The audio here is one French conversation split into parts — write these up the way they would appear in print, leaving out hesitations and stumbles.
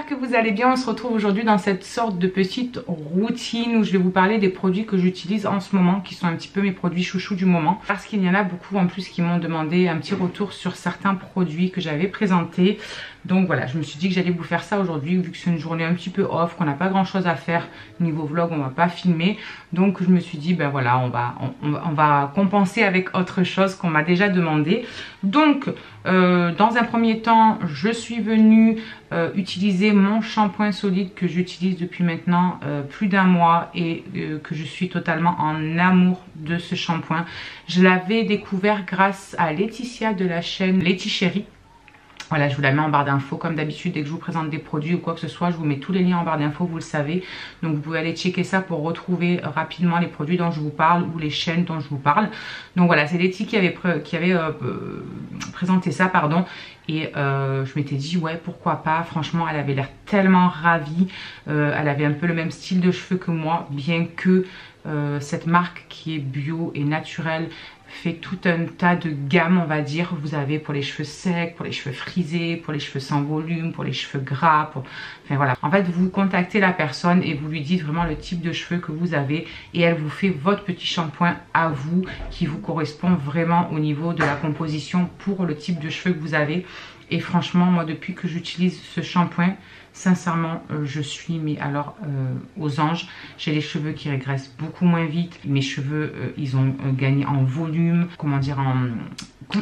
j'espère que vous allez bien. On se retrouve aujourd'hui dans cette sorte de petite routine où je vais vous parler des produits que j'utilise en ce moment, qui sont un petit peu mes produits chouchous du moment, parce qu'il y en a beaucoup en plus qui m'ont demandé un petit retour sur certains produits que j'avais présentés. Donc voilà, je me suis dit que j'allais vous faire ça aujourd'hui, vu que c'est une journée un petit peu off, qu'on n'a pas grand chose à faire niveau vlog, on va pas filmer. Donc je me suis dit, ben voilà, on va compenser avec autre chose qu'on m'a déjà demandé. Donc dans un premier temps, je suis venue utiliser mon shampoing solide que j'utilise depuis maintenant plus d'un mois et que je suis totalement en amour de ce shampoing. Je l'avais découvert grâce à Laetitia de la chaîne Laeticherie. Voilà, je vous la mets en barre d'infos comme d'habitude. Dès que je vous présente des produits ou quoi que ce soit, je vous mets tous les liens en barre d'infos, vous le savez. Donc vous pouvez aller checker ça pour retrouver rapidement les produits dont je vous parle ou les chaînes dont je vous parle. Donc voilà, c'est Letty qui avait présenté ça, pardon. Et je m'étais dit ouais, pourquoi pas. Franchement, elle avait l'air tellement ravie. Elle avait un peu le même style de cheveux que moi, bien que cette marque qui est bio et naturelle fait tout un tas de gammes, on va dire. Vous avez pour les cheveux secs, pour les cheveux frisés, pour les cheveux sans volume, pour les cheveux gras, enfin voilà. En fait, vous contactez la personne et vous lui dites vraiment le type de cheveux que vous avez et elle vous fait votre petit shampoing à vous qui vous correspond vraiment au niveau de la composition pour le type de cheveux que vous avez. Et franchement, moi depuis que j'utilise ce shampoing, sincèrement, je suis aux anges. J'ai les cheveux qui régressent beaucoup moins vite. Mes cheveux, ils ont gagné en volume. Comment dire,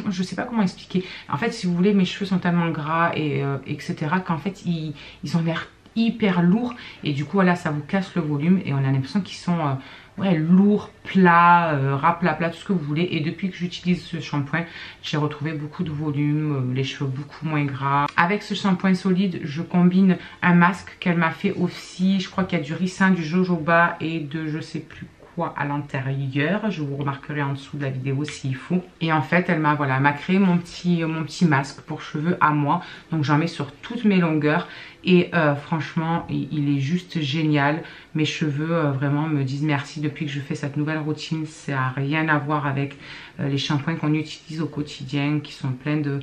je sais pas comment expliquer. En fait, si vous voulez, mes cheveux sont tellement gras et etc. qu'en fait, ils ont l'air hyper lourds. Et du coup, voilà, ça vous casse le volume. Et on a l'impression qu'ils sont ouais, lourd, plat, ras, plat, tout ce que vous voulez. Et depuis que j'utilise ce shampoing, j'ai retrouvé beaucoup de volume, les cheveux beaucoup moins gras. Avec ce shampoing solide, je combine un masque qu'elle m'a fait aussi. Je crois qu'il y a du ricin, du jojoba et de je sais plus quoi à l'intérieur. Je vous remarquerai en dessous de la vidéo s'il faut. Et en fait, elle m'a créé mon petit masque pour cheveux à moi. Donc j'en mets sur toutes mes longueurs. Et franchement, il est juste génial. Mes cheveux vraiment me disent merci depuis que je fais cette nouvelle routine. Ça n'a rien à voir avec les shampoings qu'on utilise au quotidien, qui sont pleins de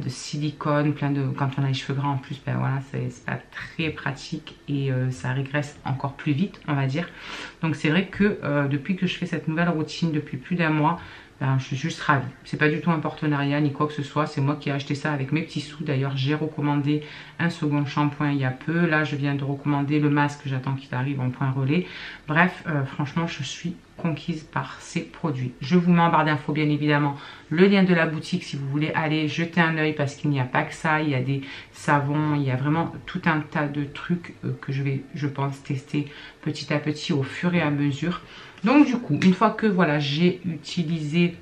silicone, quand on a les cheveux gras en plus, ben voilà, c'est pas très pratique et ça régresse encore plus vite, on va dire. Donc c'est vrai que depuis que je fais cette nouvelle routine depuis plus d'un mois, ben, je suis juste ravie. C'est pas du tout un partenariat ni quoi que ce soit. C'est moi qui ai acheté ça avec mes petits sous. D'ailleurs, j'ai recommandé un second shampoing il y a peu. Là, je viens de recommander le masque. J'attends qu'il arrive en point relais. Bref, franchement, je suis conquise par ces produits. Je vous mets en barre d'infos, bien évidemment, le lien de la boutique si vous voulez aller jeter un œil parce qu'il n'y a pas que ça. Il y a des savons, il y a vraiment tout un tas de trucs que je vais, je pense, tester petit à petit au fur et à mesure. Donc du coup, une fois que voilà, j'ai utilisé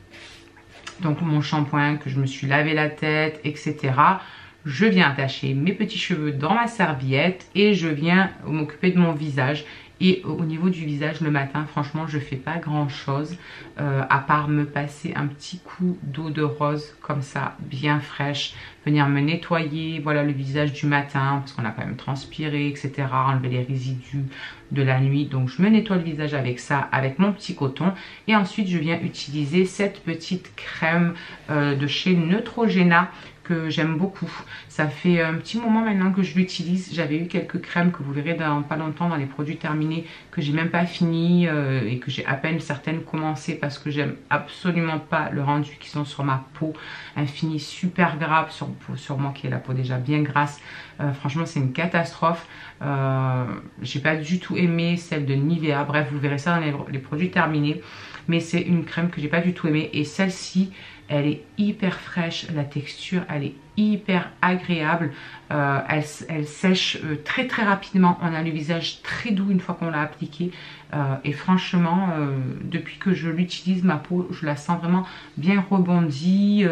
donc mon shampoing, que je me suis lavé la tête, etc., je viens attacher mes petits cheveux dans ma serviette et je viens m'occuper de mon visage. Et au niveau du visage le matin, franchement, je fais pas grand chose à part me passer un petit coup d'eau de rose comme ça, bien fraîche, venir me nettoyer, voilà, le visage du matin parce qu'on a quand même transpiré, etc. Enlever les résidus de la nuit. Donc je me nettoie le visage avec ça, avec mon petit coton. Et ensuite, je viens utiliser cette petite crème de chez Neutrogena que j'aime beaucoup. Ça fait un petit moment maintenant que je l'utilise. J'avais eu quelques crèmes que vous verrez dans pas longtemps dans les produits terminés que j'ai même pas fini et que j'ai à peine certaines commencé parce que j'aime absolument pas le rendu qui sont sur ma peau. Un fini super gras sur moi qui ai la peau déjà bien grasse. Franchement, c'est une catastrophe. J'ai pas du tout aimé celle de Nivea. Bref, vous verrez ça dans les produits terminés. Mais c'est une crème que j'ai pas du tout aimée. Et celle-ci, elle est hyper fraîche, la texture elle est hyper agréable, elle sèche très rapidement, on a le visage très doux une fois qu'on l'a appliqué et franchement depuis que je l'utilise, ma peau je la sens vraiment bien rebondie,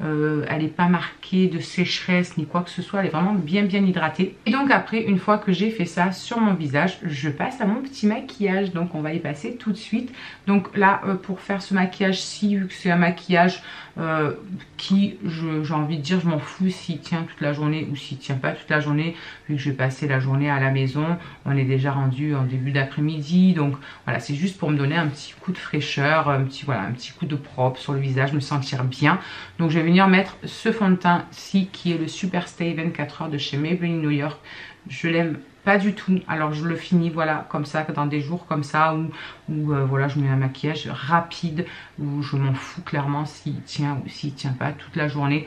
elle n'est pas marquée de sécheresse ni quoi que ce soit, elle est vraiment bien hydratée. Et donc après, une fois que j'ai fait ça sur mon visage, je passe à mon petit maquillage, donc on va y passer tout de suite. Donc là pour faire ce maquillage-ci, vu que c'est un maquillage qui, j'ai envie de dire, je m'en fous s'il tient toute la journée ou s'il tient pas toute la journée, vu que je vais passer la journée à la maison. On est déjà rendu en début d'après-midi, donc voilà, c'est juste pour me donner un petit coup de fraîcheur, un petit coup de propre sur le visage, me sentir bien. Donc je vais venir mettre ce fond de teint ci qui est le Super Stay 24 heures de chez Maybelline New York. je l'aime pas du tout. Alors je le finis voilà comme ça, dans des jours comme ça où voilà, je mets un maquillage rapide, où je m'en fous clairement s'il tient ou s'il tient pas toute la journée.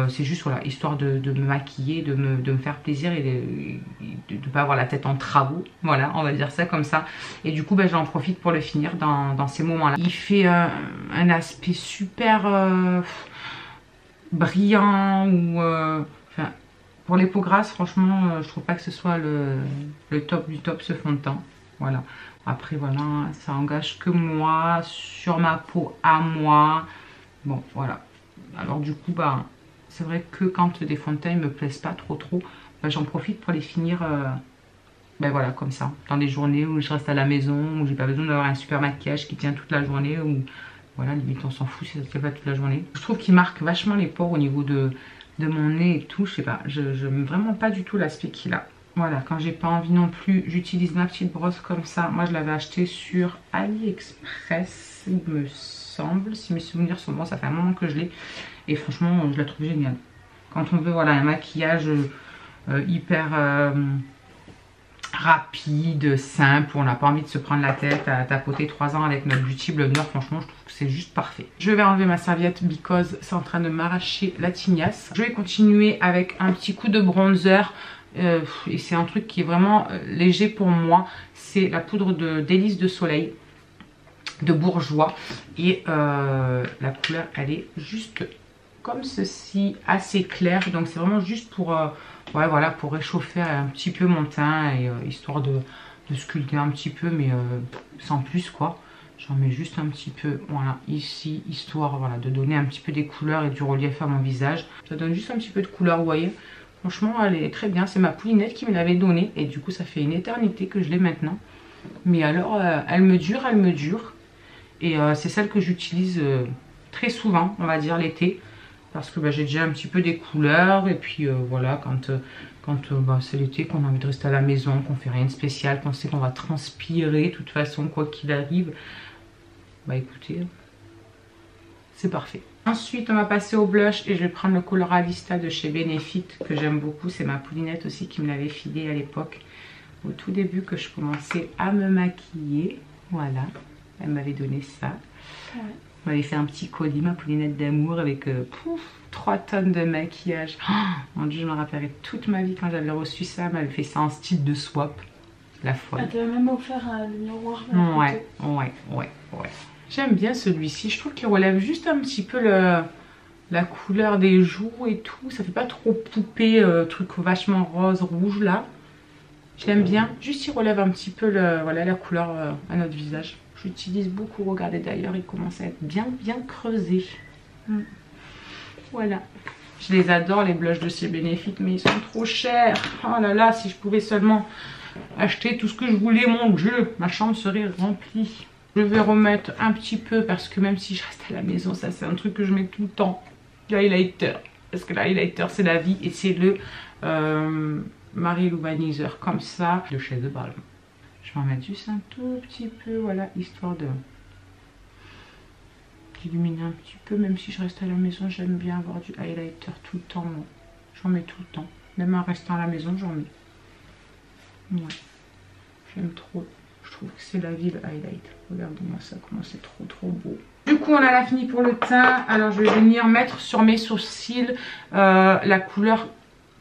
C'est juste voilà, histoire de me maquiller, de me faire plaisir et de ne pas avoir la tête en travaux. Voilà, on va dire ça comme ça. Et du coup j'en profite pour le finir dans ces moments là. Il fait un aspect super brillant ou enfin, pour les peaux grasses, franchement, je trouve pas que ce soit le top du top ce fond de teint. Voilà. Après, voilà, ça engage que moi, sur ma peau à moi. Bon, voilà. Alors du coup, bah, c'est vrai que quand des fonds de teint ne me plaisent pas trop, bah, j'en profite pour les finir, ben voilà, comme ça. Dans des journées où je reste à la maison, où j'ai pas besoin d'avoir un super maquillage qui tient toute la journée, ou voilà, limite on s'en fout si ça ne tient pas toute la journée. Je trouve qu'il marque vachement les pores au niveau de mon nez et tout, je sais pas, je n'aime vraiment pas du tout l'aspect qu'il a. Voilà, quand j'ai pas envie non plus, j'utilise ma petite brosse comme ça. Moi je l'avais acheté sur AliExpress, il me semble, si mes souvenirs sont bons, ça fait un moment que je l'ai. Et franchement, je la trouve géniale. Quand on veut voilà, un maquillage hyper rapide, simple, où on n'a pas envie de se prendre la tête à tapoter 3 ans avec notre Beauty Blender, franchement je trouve que c'est juste parfait. Je vais enlever ma serviette because c'est en train de m'arracher la tignasse. Je vais continuer avec un petit coup de bronzer et c'est un truc qui est vraiment léger pour moi. C'est la poudre d'Hélice de Soleil de Bourjois et la couleur elle est juste comme ceci, assez claire, donc c'est vraiment juste pour ouais, voilà, pour réchauffer un petit peu mon teint et histoire de sculpter un petit peu, mais sans plus quoi. J'en mets juste un petit peu, voilà, ici, histoire voilà, de donner un petit peu des couleurs et du relief à mon visage. Ça donne juste un petit peu de couleur, vous voyez. Franchement, elle est très bien. C'est ma poulinette qui me l'avait donnée et du coup, ça fait une éternité que je l'ai maintenant. Mais alors, elle me dure, elle me dure. Et c'est celle que j'utilise très souvent, on va dire, l'été. Parce que bah, j'ai déjà un petit peu des couleurs. Et puis voilà, quand bah, c'est l'été, qu'on a envie de rester à la maison, qu'on fait rien de spécial, qu'on sait qu'on va transpirer, de toute façon, quoi qu'il arrive. Bah écoutez, c'est parfait. Ensuite, on va passer au blush et je vais prendre le Coloralista de chez Benefit que j'aime beaucoup. C'est ma poulinette aussi qui me l'avait filé à l'époque, au tout début que je commençais à me maquiller. Voilà, elle m'avait donné ça. Ouais. On m'avait fait un petit colis, ma poulinette d'amour, avec 3 tonnes de maquillage. Oh, mon dieu, je me rappellerai toute ma vie quand j'avais reçu ça. Elle m'avait fait ça en style de swap. La folle. Elle t'avait même offert le miroir. Ouais. J'aime bien celui-ci. Je trouve qu'il relève juste un petit peu la couleur des joues et tout. Ça fait pas trop poupée, truc vachement rose, rouge là. Je l'aime bien. Juste il relève un petit peu voilà, la couleur à notre visage. J'utilise beaucoup. Regardez d'ailleurs, il commence à être bien creusé. Voilà. Je les adore les blushs de chez Benefit, mais ils sont trop chers. Oh là là, si je pouvais seulement acheter tout ce que je voulais, mon dieu, ma chambre serait remplie. Je vais remettre un petit peu parce que même si je reste à la maison, ça c'est un truc que je mets tout le temps. L'highlighter. Parce que l'highlighter c'est la vie et c'est le Marie Lou Vanizer comme ça de chez The Balm. Je vais en mettre juste un tout petit peu, voilà, histoire d'illuminer un petit peu. Même si je reste à la maison, j'aime bien avoir du highlighter tout le temps. Moi, j'en mets tout le temps. Même en restant à la maison, j'en mets. Ouais, j'aime trop. Je trouve que c'est la vie le highlight. Regardez-moi ça, comment c'est trop beau. Du coup, on en a fini pour le teint. Alors, je vais venir mettre sur mes sourcils la couleur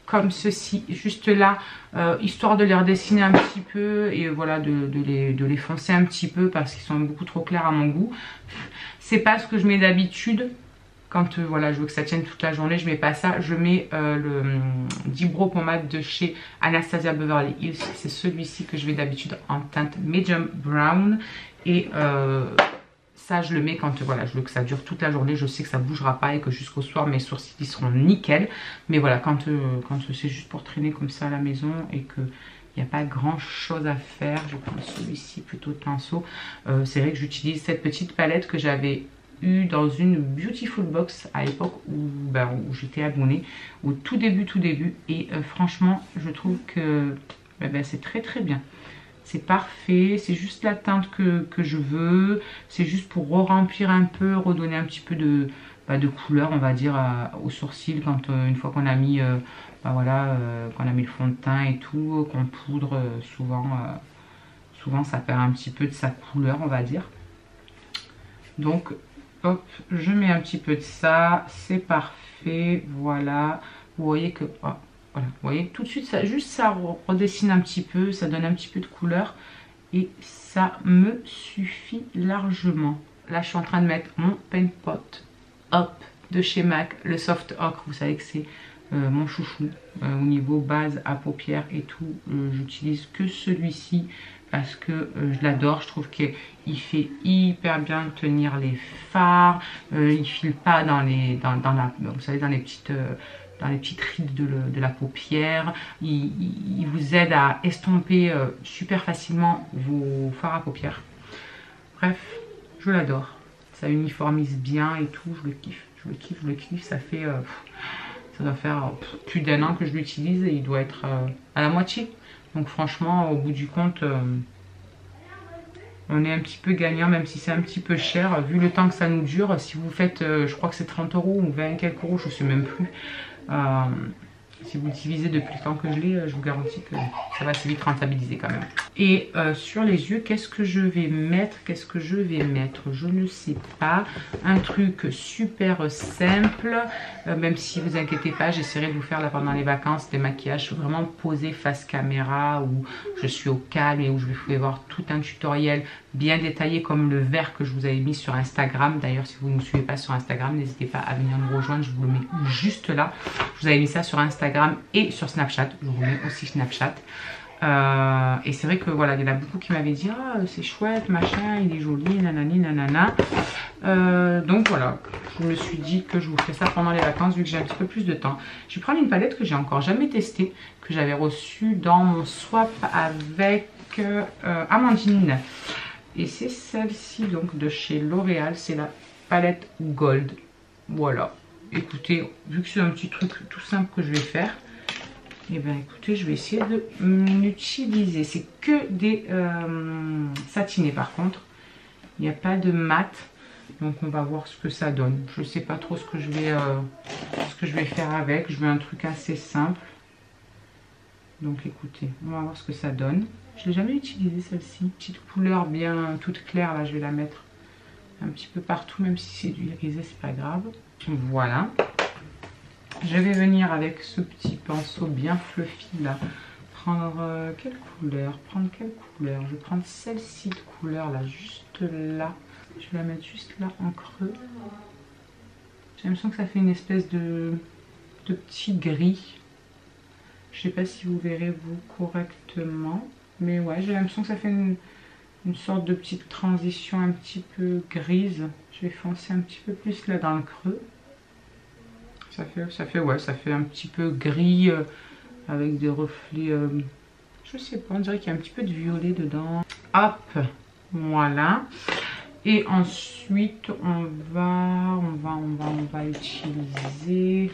comme ceci, juste là, histoire de les redessiner un petit peu et voilà, de les foncer un petit peu parce qu'ils sont beaucoup trop clairs à mon goût. C'est pas ce que je mets d'habitude. Quand voilà, je veux que ça tienne toute la journée, je mets pas ça. Je mets le Dibro Pommade de chez Anastasia Beverly Hills. C'est celui-ci que je mets d'habitude en teinte Medium Brown. Et ça, je le mets quand voilà, je veux que ça dure toute la journée. Je sais que ça bougera pas et que jusqu'au soir, mes sourcils ils seront nickel. Mais voilà, quand c'est juste pour traîner comme ça à la maison et que il n'y a pas grand chose à faire, je prends celui-ci plutôt de pinceau. C'est vrai que j'utilise cette petite palette que j'avais eu dans une Beautiful Box à l'époque où j'étais abonnée au tout début et franchement je trouve que c'est très bien, c'est parfait, c'est juste la teinte que je veux, c'est juste pour remplir un peu, redonner un petit peu de couleur on va dire aux sourcils quand une fois qu'on a mis bah voilà, quand on a mis le fond de teint et tout, qu'on poudre, souvent ça perd un petit peu de sa couleur, on va dire. Donc hop, je mets un petit peu de ça, c'est parfait, voilà. Vous voyez que, oh, voilà, vous voyez tout de suite, ça, juste ça redessine un petit peu, ça donne un petit peu de couleur et ça me suffit largement. Là, je suis en train de mettre mon Paint Pot Hop de chez MAC, le Soft Ocre. Vous savez que c'est mon chouchou au niveau base à paupières et tout. J'utilise que celui-ci parce que je l'adore. Je trouve qu'il fait hyper bien tenir les fards. Il file pas dans les, vous savez, dans les petites rides de la paupière. Il vous aide à estomper super facilement vos fards à paupières. Bref, je l'adore. Ça uniformise bien et tout. Je le kiffe. Je le kiffe, je le kiffe. Ça fait... ça doit faire plus d'1 an que je l'utilise et il doit être à la moitié. Donc franchement, au bout du compte, on est un petit peu gagnant, même si c'est un petit peu cher. Vu le temps que ça nous dure, si vous faites, je crois que c'est 30 € ou 20 quelques euros, je ne sais même plus. Si vous l'utilisez depuis le temps que je l'ai, je vous garantis que ça va assez vite rentabiliser quand même. Et sur les yeux, qu'est-ce que je vais mettre? Qu'est-ce que je vais mettre? Je ne sais pas. Un truc super simple. Même si vous inquiétez pas, j'essaierai de vous faire là pendant les vacances des maquillages vraiment posés face caméra, où je suis au calme et où je vais vous voir tout un tutoriel bien détaillé comme le vert que je vous avais mis sur Instagram. D'ailleurs, si vous ne me suivez pas sur Instagram, n'hésitez pas à venir nous rejoindre. Je vous le mets juste là. Je vous avais mis ça sur Instagram et sur Snapchat. Je vous remets aussi Snapchat. Et c'est vrai que voilà, il y en a beaucoup qui m'avaient dit ah c'est chouette, machin, il est joli, nanani, nanana. Donc voilà, je me suis dit que je vous ferai ça pendant les vacances vu que j'ai un petit peu plus de temps. Je vais prendre une palette que j'ai encore jamais testée, que j'avais reçue dans mon swap avec Amandine. Et c'est celle-ci donc de chez L'Oréal, c'est la palette Gold. Voilà. Écoutez, vu que c'est un petit truc tout simple que je vais faire, et bien écoutez, je vais essayer de l'utiliser. C'est que des satinés par contre. Il n'y a pas de mat. Donc on va voir ce que ça donne. Je ne sais pas trop ce que je vais faire avec. Je veux un truc assez simple. Donc écoutez, on va voir ce que ça donne. Je ne l'ai jamais utilisé celle-ci. Petite couleur bien toute claire. Là, je vais la mettre un petit peu partout. Même si c'est du irisé, c'est pas grave. Voilà. Je vais venir avec ce petit pinceau bien fluffy là. Prendre quelle couleur? Prendre quelle couleur? Je vais prendre celle-ci de couleur là, juste là. Je vais la mettre juste là en creux. J'ai l'impression que ça fait une espèce de petit gris. Je sais pas si vous verrez vous correctement. Mais ouais, j'ai l'impression que ça fait une sorte de petite transition un petit peu grise. Je vais foncer un petit peu plus là dans le creux. Ça fait un petit peu gris avec des reflets, je sais pas, on dirait qu'il y a un petit peu de violet dedans. Hop, voilà. Et ensuite, on va utiliser,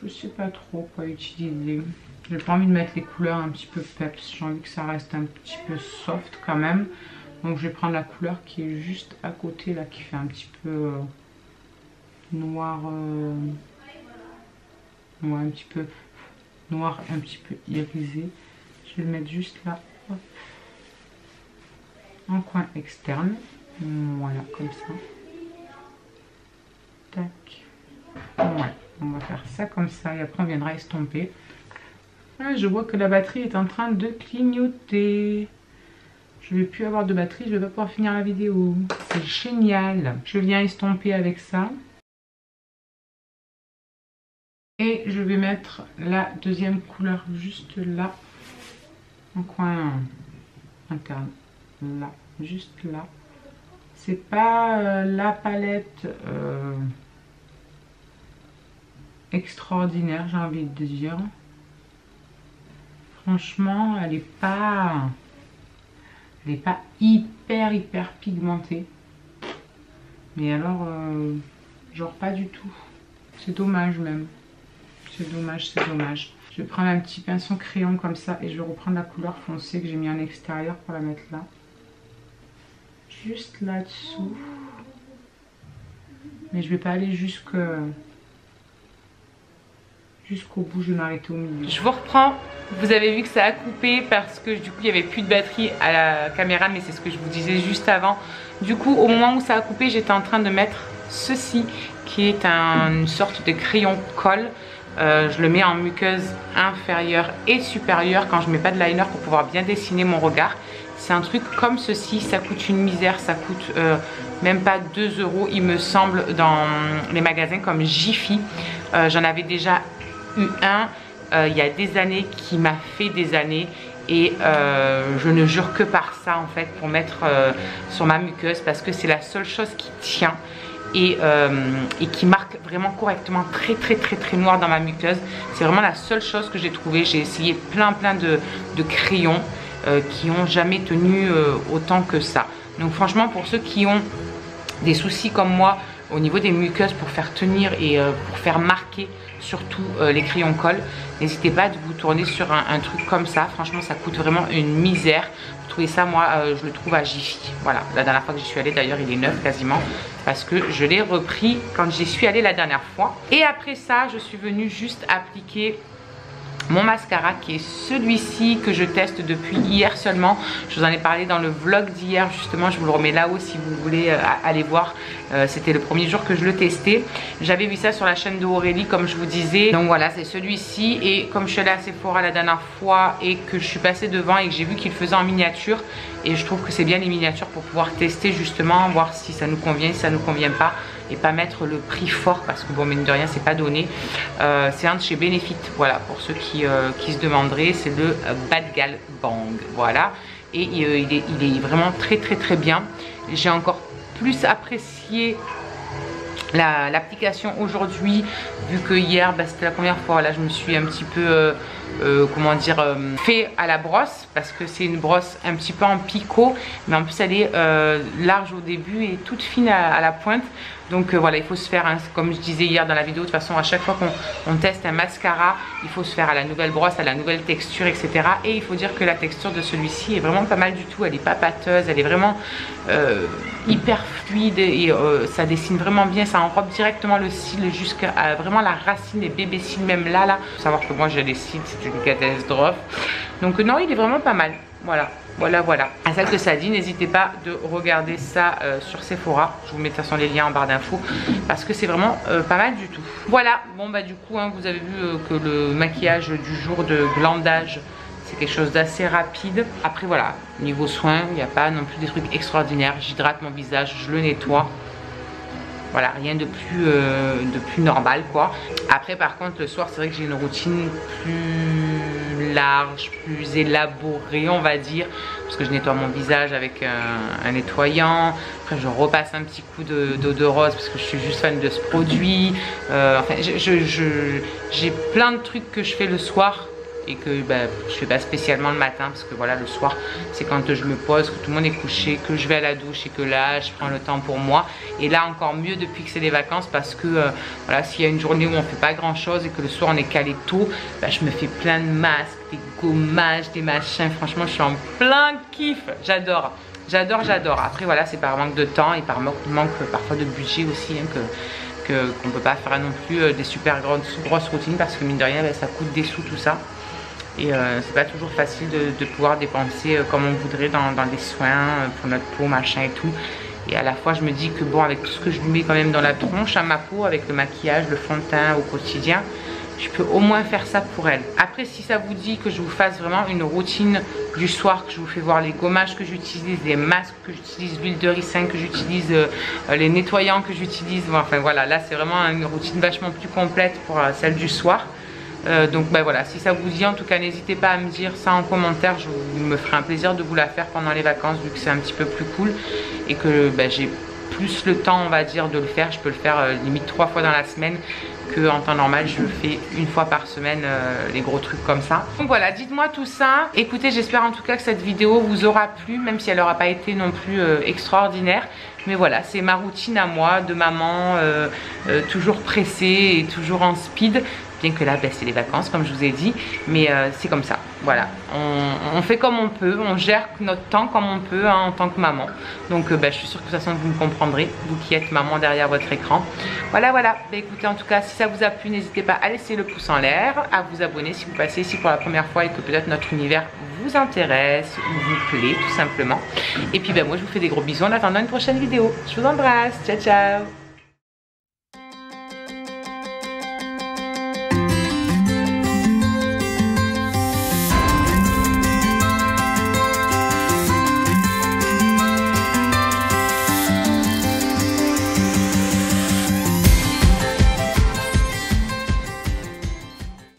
je sais pas trop quoi utiliser. J'ai pas envie de mettre les couleurs un petit peu peps, j'ai envie que ça reste un petit peu soft quand même. Donc je vais prendre la couleur qui est juste à côté là, qui fait un petit peu... noir, ouais, un petit peu noir, un petit peu irisé. Je vais le mettre juste là, hop, en coin externe. Voilà, comme ça. Tac. Ouais, on va faire ça comme ça et après on viendra estomper. Ah, je vois que la batterie est en train de clignoter. Je ne vais plus avoir de batterie, je vais pas pouvoir finir la vidéo. C'est génial. Je viens estomper avec ça. Et je vais mettre la deuxième couleur juste là, en coin interne, là, juste là. C'est pas la palette extraordinaire, j'ai envie de dire. Franchement, elle est pas hyper pigmentée. Mais alors, genre pas du tout. C'est dommage même. C'est dommage, c'est dommage. Je vais prendre un petit pinceau crayon comme ça et je vais reprendre la couleur foncée que j'ai mis en extérieur pour la mettre là. Juste là-dessous. Mais je vais pas aller jusque jusqu'au bout, je vais m'arrêter au milieu. Je vous reprends. Vous avez vu que ça a coupé parce que du coup il n'y avait plus de batterie à la caméra, mais c'est ce que je vous disais juste avant. Du coup au moment où ça a coupé, j'étais en train de mettre ceci qui est une sorte de crayon colle. Je le mets en muqueuse inférieure et supérieure quand je mets pas de liner pour pouvoir bien dessiner mon regard. C'est un truc comme ceci, ça coûte une misère, ça coûte même pas 2 € il me semble dans les magasins comme Jiffy. J'en avais déjà eu un il y a des années qui m'a fait des années et je ne jure que par ça en fait pour mettre sur ma muqueuse parce que c'est la seule chose qui tient et qui marque vraiment correctement très noir dans ma muqueuse. C'est vraiment la seule chose que j'ai trouvé. J'ai essayé plein de crayons qui n'ont jamais tenu autant que ça. Donc franchement pour ceux qui ont des soucis comme moi au niveau des muqueuses pour faire tenir et pour faire marquer surtout les crayons colle, n'hésitez pas à vous tourner sur un truc comme ça. Franchement ça coûte vraiment une misère. Vous trouvez ça, moi je le trouve à Jiffy. Voilà, la dernière fois que j'y suis allée d'ailleurs il est neuf quasiment parce que je l'ai repris quand j'y suis allée la dernière fois. Et après ça je suis venue juste appliquer mon mascara qui est celui-ci que je teste depuis hier seulement. Je vous en ai parlé dans le vlog d'hier justement, je vous le remets là-haut si vous voulez aller voir. C'était le premier jour que je le testais. J'avais vu ça sur la chaîne de Aurélie comme je vous disais. Donc voilà, c'est celui-ci et comme je suis allée à Sephora la dernière fois et que je suis passée devant et que j'ai vu qu'il faisait en miniature et je trouve que c'est bien les miniatures pour pouvoir tester justement, voir si ça nous convient, si ça nous convient pas et pas mettre le prix fort parce que bon mine de rien c'est pas donné. C'est un de chez Benefit, voilà pour ceux qui se demanderaient, c'est le Bad Gal Bang, voilà et il est vraiment très bien. J'ai encore plus apprécié l'application aujourd'hui vu que hier c'était la première fois. Là je me suis un petit peu comment dire fait à la brosse parce que c'est une brosse un petit peu en picot mais en plus elle est large au début et toute fine à la pointe. Donc voilà, il faut se faire, comme je disais hier dans la vidéo, de toute façon à chaque fois qu'on teste un mascara, il faut se faire à la nouvelle brosse, à la nouvelle texture, etc. Et il faut dire que la texture de celui-ci est vraiment pas mal du tout, elle est pas pâteuse, elle est vraiment hyper fluide et ça dessine vraiment bien, ça enrobe directement le cil jusqu'à vraiment la racine des bébés cils, même là. Faut savoir que moi j'ai les cils, c'est une catastrophe. Donc non, il est vraiment pas mal, voilà. À celle que ça dit, n'hésitez pas de regarder ça sur Sephora. Je vous mets de toute façon les liens en barre d'infos parce que c'est vraiment pas mal du tout. Voilà, bon bah du coup hein, vous avez vu que le maquillage du jour de glandage c'est quelque chose d'assez rapide. Après voilà, niveau soin, il n'y a pas non plus des trucs extraordinaires. J'hydrate mon visage, je le nettoie. Voilà, rien de plus normal quoi. Après par contre le soir c'est vrai que j'ai une routine plus large, plus élaborée on va dire. Parce que je nettoie mon visage avec un nettoyant. Après je repasse un petit coup d'eau de rose parce que je suis juste fan de ce produit. Enfin j'ai plein de trucs que je fais le soir et que je fais pas spécialement le matin parce que voilà le soir c'est quand je me pose, que tout le monde est couché, que je vais à la douche et que là je prends le temps pour moi. Et là encore mieux depuis que c'est les vacances parce que voilà, s'il y a une journée où on fait pas grand chose et que le soir on est calé tôt, je me fais plein de masques, des gommages, des machins. Franchement je suis en plein kiff, j'adore. Après voilà, c'est par manque de temps et par manque parfois de budget aussi hein, qu'on peut pas faire non plus des super grosses routines parce que mine de rien ça coûte des sous tout ça. Et c'est pas toujours facile de pouvoir dépenser comme on voudrait dans des soins pour notre peau, machin et tout. Et à la fois je me dis que bon, avec tout ce que je lui mets quand même dans la tronche à ma peau, avec le maquillage, le fond de teint au quotidien, je peux au moins faire ça pour elle. Après si ça vous dit que je vous fasse vraiment une routine du soir, que je vous fais voir les gommages que j'utilise, les masques que j'utilise, l'huile de ricin que j'utilise, les nettoyants que j'utilise, enfin voilà, là c'est vraiment une routine vachement plus complète pour celle du soir. Donc voilà, si ça vous dit en tout cas n'hésitez pas à me dire ça en commentaire, je me ferai un plaisir de vous la faire pendant les vacances vu que c'est un petit peu plus cool et que j'ai plus le temps on va dire de le faire. Je peux le faire limite 3 fois dans la semaine que en temps normal je le fais une fois par semaine, les gros trucs comme ça. Donc voilà, dites-moi tout ça. Écoutez, j'espère en tout cas que cette vidéo vous aura plu, même si elle n'aura pas été non plus extraordinaire. Mais voilà, c'est ma routine à moi de maman, toujours pressée et toujours en speed. bien que là ben, c'est les vacances comme je vous ai dit, mais c'est comme ça, voilà, on fait comme on peut, on gère notre temps comme on peut hein, en tant que maman. Donc ben, je suis sûre que de toute façon vous me comprendrez, vous qui êtes maman derrière votre écran. Voilà, ben, écoutez, en tout cas si ça vous a plu, n'hésitez pas à laisser le pouce en l'air, à vous abonner si vous passez ici pour la première fois et que peut-être notre univers vous intéresse ou vous plaît tout simplement. Et puis ben, moi je vous fais des gros bisous en attendant une prochaine vidéo. Je vous embrasse, ciao ciao.